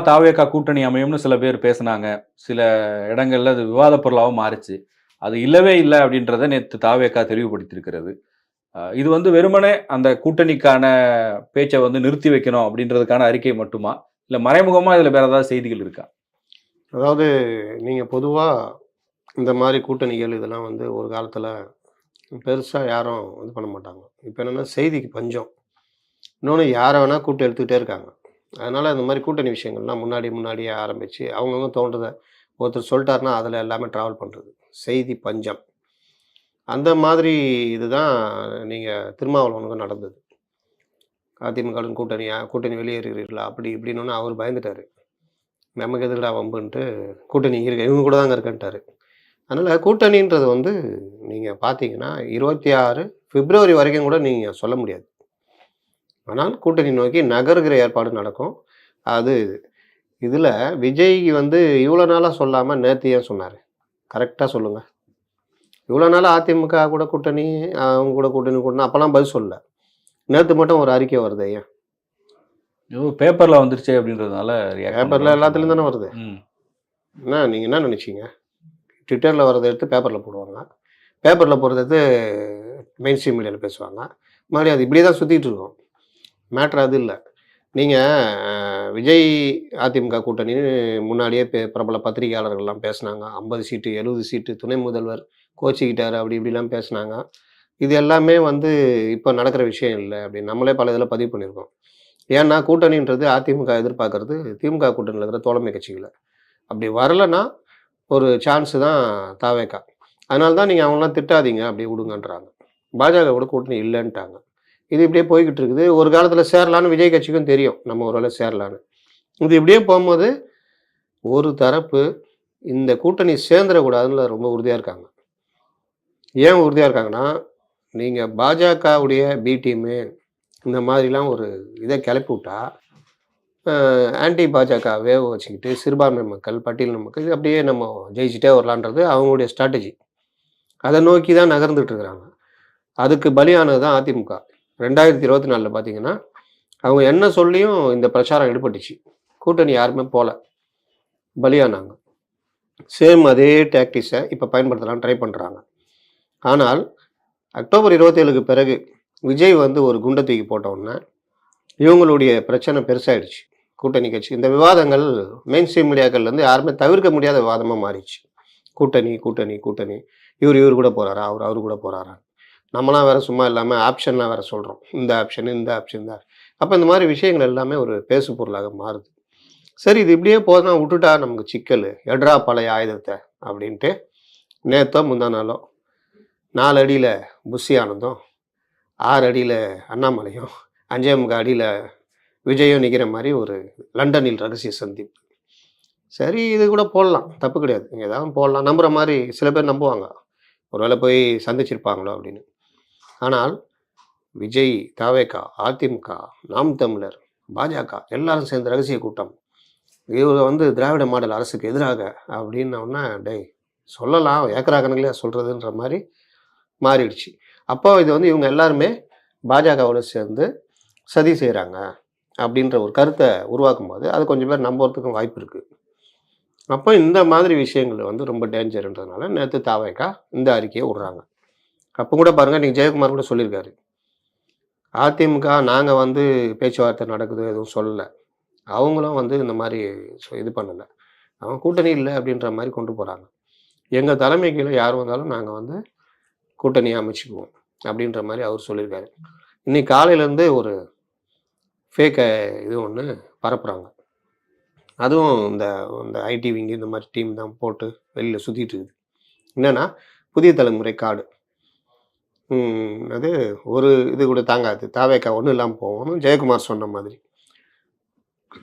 தாவேகா கூட்டணி அமையும்னு சில பேர் பேசினாங்க. சில இடங்கள்ல அது விவாத பொருளாவும் மாறுச்சு. அது இல்லவே இல்ல அப்படின்றத நேத்து தாவேகா தெளிவுபடுத்தியிருக்கிறது. இது வந்து வெறுமனே அந்த கூட்டணிக்கான பேச்ச வந்து நிறுத்தி வைக்கணும் அப்படின்றதுக்கான அறிக்கை மட்டுமா? இல்ல மறைமுகமா இதுல வேற ஏதாவது செய்திகள் இருக்கா? அதாவது நீங்க பொதுவா இந்த மாரி கூட்டணிகள் இதெல்லாம் வந்து ஒரு காலத்துல பெருசா யாரும் இது பண்ண மாட்டாங்க. இப்ப என்னன்னா செய்திக்கு பஞ்சம். இன்னொன்னு யார வேணா கூப்பிட்டு இழுத்துக்கிட்டே இருக்காங்க. அதனால இந்த மாரி கூட்டணி விஷயங்கள்லாம் முன்னாடியே ஆரம்பிச்சு, அவங்கவங்க தோன்றத ஒருத்தர் சொல்ட்டாருன்னா, அதுல எல்லாமே டிராவல் பண்றது. செய்தி பஞ்சம். அந்த மாதிரி இதுதான் நீங்க திருமாவளவனுக்கும் நடந்தது. அதிமுகவுடன் கூட்டணி வெளியேறுகிறீர்களா? அப்படி இப்படின்னோனே அவரு பயந்துட்டாரு. நமக்கு எதுக்குடா வம்புன்ட்டு கூட்டணி இருக்கு. இவங்க கூட தாங்க இருக்கேன்ட்டாரு. அதனால கூட்டணின்றது வந்து நீங்க பார்த்தீங்கன்னா, 26 பிப்ரவரி வரைக்கும் கூட நீங்க சொல்ல முடியாது. ஆனால் கூட்டணி நோக்கி நகர்கிற ஏற்பாடு நடக்கும். அது இதுல விஜய் வந்து இவ்வளோ நாளா சொல்லாம நேத்து ஏன் சொன்னாரு? கரெக்ட்டா சொல்லுங்க. இவ்வளோ நாளா அதிமுக கூட கூட்டணி, அவங்க கூட கூட்டணி கூட்டணி அப்பலாம் பதில் சொல்லல. நேத்து மட்டும் ஒரு அறிக்கை வருதே ஏன்? பேப்பர்ல வந்துருச்சே அப்படின்றதுனால ரியாக்ட் பேப்பர்ல பண்றோம்னு எல்லாத்துலயும் சொன்னாங்க. தானே வருது. ம். நீங்க என்ன நினைச்சீங்க? ட்விட்டர்ல வரத எடுத்து பேப்பர்ல போடுவாங்க. பேப்பர்ல போடுறத எடுத்து மெயின் ஸ்ட்ரீம் மீடியால பேசுவாங்க. மறுபடியும் அது இப்படியே தான் சுத்திட்டு இருக்கும். மேட்டர் அது இல்ல. நீங்க விஜய் அதிமுக கூட்டணின்னு முன்னாடியே பிரபல பத்திரிகையாளர்கள்லாம் பேசுனாங்க. 50 சீட்டு, 70 சீட்டு, துணை முதல்வர் கோச்சிக்கிட்டாரு அப்படி இப்படிலாம் பேசுனாங்க. இது எல்லாமே வந்து இப்ப நடக்கிற விஷயம் இல்ல அப்படின்னு நம்மளே பல இதில பதிவு பண்ணியிருக்கோம். ஏன்னா கூட்டணின்றது அதிமுக எதிர்பார்க்கறது திமுக கூட்டணியில இருக்கிற தோழமை கட்சிகள. அப்படி வரலன்னா ஒரு சான்ஸ் தான் தாவேகா. அதனால தான் நீங்க அவங்களலாம் திட்டாதீங்க அப்படியே விடுங்கன்றாங்க. பாஜக கூட கூட்டணி இல்லன்ட்டாங்க. இது இப்படியே போய்க்கிட்டு இருக்குது. ஒரு காலத்தில சேரலான்னு விஜய் கட்சிக்கும் தெரியும். நம்ம ஒரு வேளை சேரலான்னு. இது இப்படியே போம்போது, ஒரு தரப்பு இந்த கூட்டணி சேர்ந்துறக்கூடாதுன்னு ரொம்ப உறுதியா இருக்காங்க. ஏன் உறுதியா இருக்காங்கன்னா, நீங்க பாஜகவுடைய பி டீமு இந்த மாதிரிலாம் ஒரு இத கிளப்பி விட்டா, ஆன்டி பாஜக வேவ வச்சுக்கிட்டு சிறுபான்மை மக்கள், பட்டியலின மக்கள் இது அப்படியே நம்ம ஜெயிச்சுட்டே வரலான்றது அவங்களுடைய ஸ்ட்ராட்டஜி. அத நோக்கி தான் நகர்ந்துட்டு இருக்கிறாங்க. அதுக்கு பலியானது தான் அதிமுக. 2024ல பார்த்தீங்கன்னா, அவங்க என்ன சொல்லியும் இந்த பிரச்சாரம் எடுபட்டுச்சு. கூட்டணி யாருமே போல. பலியானாங்க. சேம் அதே டாக்டிக்ஸ இப்ப பயன்படுத்தலாம்னு ட்ரை பண்றாங்க. ஆனால் அக்டோபர் 27க்கு பிறகு விஜய் வந்து ஒரு குண்ட தூக்கி போட்ட உடனே, இவங்களுடைய பிரச்சனை பெருசாயிடுச்சு. கூட்டணி கட்சி. இந்த விவாதங்கள் மெயின் ஸ்ட்ரீம் மீடியாக்கள்லேருந்து யாருமே தவிர்க்க முடியாத விவாதமா மாறிடுச்சு. கூட்டணி. இவரு கூட போறாரா? அவரு கூட போறாரா? நம்மலாம் வேற சும்மா இல்லாம ஆப்ஷன்லாம் வேற சொல்றோம். இந்த ஆப்ஷன் தான். அப்ப இந்த மாதிரி விஷயங்கள் எல்லாமே ஒரு பேசு பொருளாக மாறுது. சரி இது இப்படியே போதுனா விட்டுட்டா நமக்கு சிக்கலு. எட்றா பழைய ஆயுதத்த அப்படின்ட்டு நேத்தோ முந்தா நாளோ 4 அடியில புஷி ஆனந்தும், 6 அடியில அண்ணாமலையும், 5.25 அடியில விஜயும் நிக்கிற மாரி ஒரு லண்டனில் ரகசிய சந்திப்பு. சரி இது கூட போடலாம். தப்பு கிடையாது. நீங்க ஏதாவது போடலாம். நம்புற மாரி சில பேர் நம்புவாங்க. ஒருவேளை போய் சந்திச்சிருப்பாங்களோ அப்படின்னு. ஆனால் விஜய், தாவேகா, அதிமுக, நாம் தமிழர், பாஜக எல்லாரும் சேர்ந்த ரகசிய கூட்டம். இவங்க வந்து திராவிட மாடல் அரசுக்கு எதிராக அப்படின்னோடனே, டேய் சொல்லலாம் ஏக்கரா கணக்கிலே சொல்றதுன்ற மாதிரி மாறிடுச்சு. அப்போ இது வந்து இவங்க எல்லாருமே பாஜகவோட சேர்ந்து சதி செய்கிறாங்க அப்படின்ற ஒரு கருத்தை உருவாக்கும் போது அது கொஞ்சம் பேர் நம்புறதுக்கும் வாய்ப்பு இருக்கு. அப்போ இந்த மாதிரி விஷயங்கள் வந்து ரொம்ப டேஞ்சர்ன்றதுனால நேற்று தாவேகா இந்த அறிக்கையை விடுறாங்க. அப்போ கூட பாருங்க நீங்க ஜெயக்குமார் கூட சொல்லியிருக்காரு. அதிமுக நாங்கள் வந்து பேச்சுவார்த்தை நடக்குது எதுவும் சொல்லலை. அவங்களும் வந்து இந்த மாதிரி இது பண்ணலை. அவங்க கூட்டணி இல்லை அப்படின்ற மாதிரி கொண்டு போகிறாங்க. எங்கள் தலைமை கீழே யார் வந்தாலும் நாங்கள் வந்து கூட்டணியை அமைச்சுக்குவோம் அப்படின்ற மாதிரி அவர் சொல்லியிருக்காரு. இன்னைக்கு காலையிலேருந்து ஒரு ஃபேக் இது ஒன்று பரப்புகிறாங்க. அதுவும் இந்த இந்த ஐடி விங்கு இந்த மாதிரி டீம் தான் போட்டு வெளியில் சுற்றிட்டு இருக்குது. என்னென்னா புதிய தலைமுறை கார்டு அது ஒரு இது கூட தாங்காது. தாவேக்கா ஒன்றும் இல்லாமல் போவோம்னு ஜெயக்குமார் சொன்ன மாதிரி.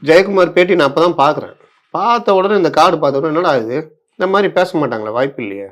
ஜெயக்குமார் பேட்டி நான் அப்போ தான் பார்க்குறேன். பார்த்த உடனே இந்த கார்டு பார்த்த உடனே என்னடா இது இந்த மாதிரி பேச மாட்டாங்களா? வாய்ப்பு இல்லையே.